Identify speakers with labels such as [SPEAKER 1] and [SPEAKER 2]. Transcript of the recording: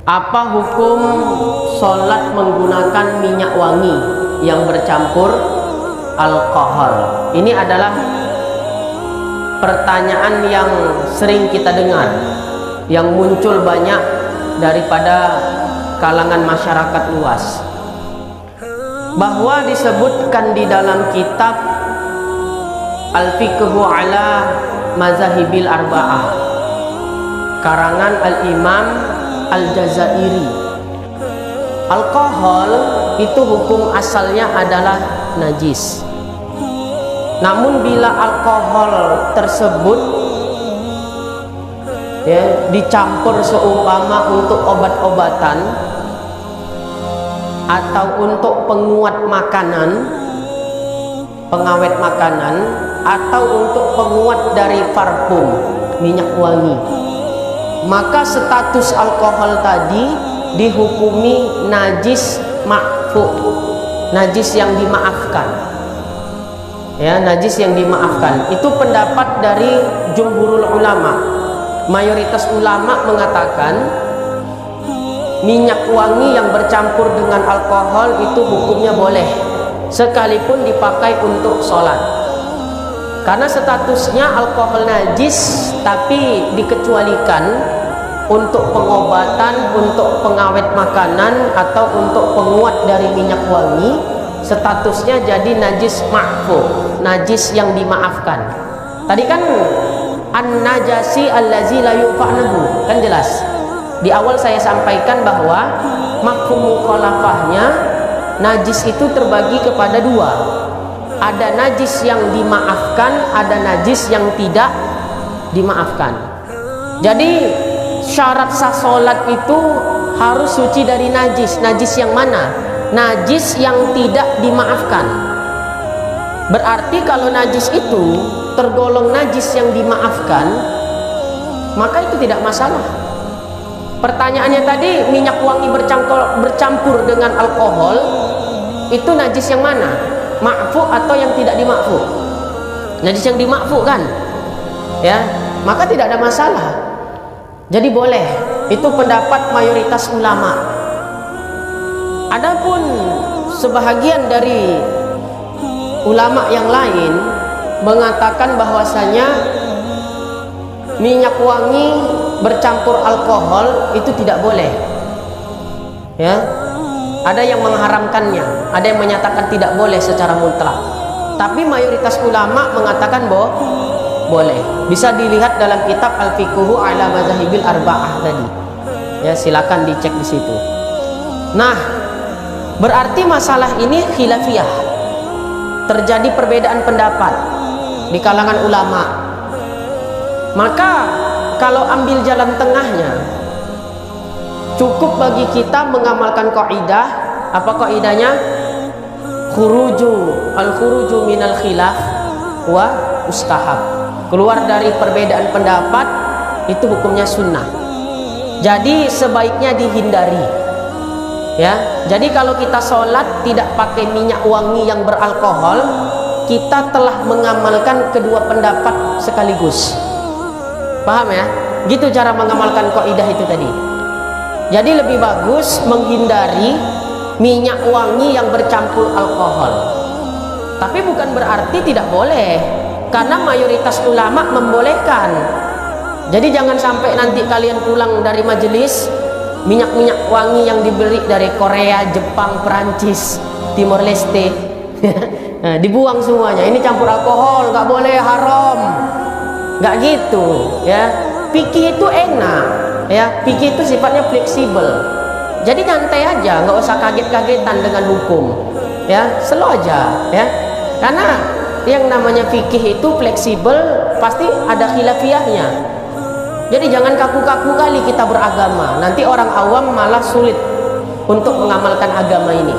[SPEAKER 1] Apa hukum sholat menggunakan minyak wangi yang bercampur alkohol? Ini adalah pertanyaan yang sering kita dengar, yang muncul banyak daripada kalangan masyarakat luas, bahwa disebutkan di dalam kitab Al-Fiqhu ala Mazahibil Arba'ah karangan Al-Imam Al-Jazairi, alkohol itu hukum asalnya adalah najis. Namun bila alkohol tersebut dicampur seumpama untuk obat-obatan atau untuk penguat makanan, pengawet makanan, atau untuk penguat dari parfum, minyak wangi, maka status alkohol tadi dihukumi najis ma'fu, najis yang dimaafkan. Ya, najis yang dimaafkan. Itu pendapat dari jumhurul ulama. Mayoritas ulama mengatakan minyak wangi yang bercampur dengan alkohol itu hukumnya boleh, sekalipun dipakai untuk sholat, karena statusnya alkohol najis, tapi dikecualikan untuk pengobatan, untuk pengawet makanan, atau untuk penguat dari minyak wangi, statusnya jadi najis ma'fu, najis yang dimaafkan. Tadi kan an-najasi allazi la yufa'nahu, kan jelas. Di awal saya sampaikan bahwa mafhum mukhalafahnya najis itu terbagi kepada dua. Ada najis yang dimaafkan, ada najis yang tidak dimaafkan. Jadi syarat sah sholat itu harus suci dari najis. Najis yang mana? Najis yang tidak dimaafkan. Berarti kalau najis itu tergolong najis yang dimaafkan, maka itu tidak masalah. Pertanyaannya tadi, minyak wangi bercampur dengan alkohol, itu najis yang mana? Ma'fu atau yang tidak dimakfu? Najis yang dimakfu kan? Ya, maka tidak ada masalah. Jadi boleh. Itu pendapat mayoritas ulama. Adapun sebahagian dari ulama yang lain mengatakan bahwasanya minyak wangi bercampur alkohol itu tidak boleh. Ya, ada yang mengharamkannya, ada yang menyatakan tidak boleh secara mutlak. Tapi mayoritas ulama mengatakan boleh. Bisa dilihat dalam kitab Al-Fiqhu ala Mazahibil Arba'ah tadi. Ya, silakan dicek di situ. Nah, berarti masalah ini khilafiyah. Terjadi perbedaan pendapat di kalangan ulama. Maka kalau ambil jalan tengahnya, cukup bagi kita mengamalkan kaidah. Apa kaidahnya? Al-khuruju minal khilaf wa mustahab. Keluar dari perbedaan pendapat itu hukumnya sunnah. Jadi sebaiknya dihindari. Ya, jadi kalau kita sholat tidak pakai minyak wangi yang beralkohol, kita telah mengamalkan kedua pendapat sekaligus. Paham ya? Gitu cara mengamalkan kaidah itu tadi. Jadi lebih bagus menghindari minyak wangi yang bercampur alkohol. Tapi bukan berarti tidak boleh, karena mayoritas ulama membolehkan. Jadi jangan sampai nanti kalian pulang dari majelis, minyak-minyak wangi yang dibeli dari Korea, Jepang, Perancis, Timor Leste dibuang semuanya. Ini campur alkohol, nggak boleh, haram. Nggak gitu ya. Fikih itu enak ya, fikih itu sifatnya fleksibel. Jadi nyantai aja, nggak usah kaget-kagetan dengan hukum ya, slow aja ya. Karena yang namanya fikih itu fleksibel, pasti ada khilafiyahnya. Jadi jangan kaku-kaku kali kita beragama, nanti orang awam malah sulit untuk mengamalkan agama ini.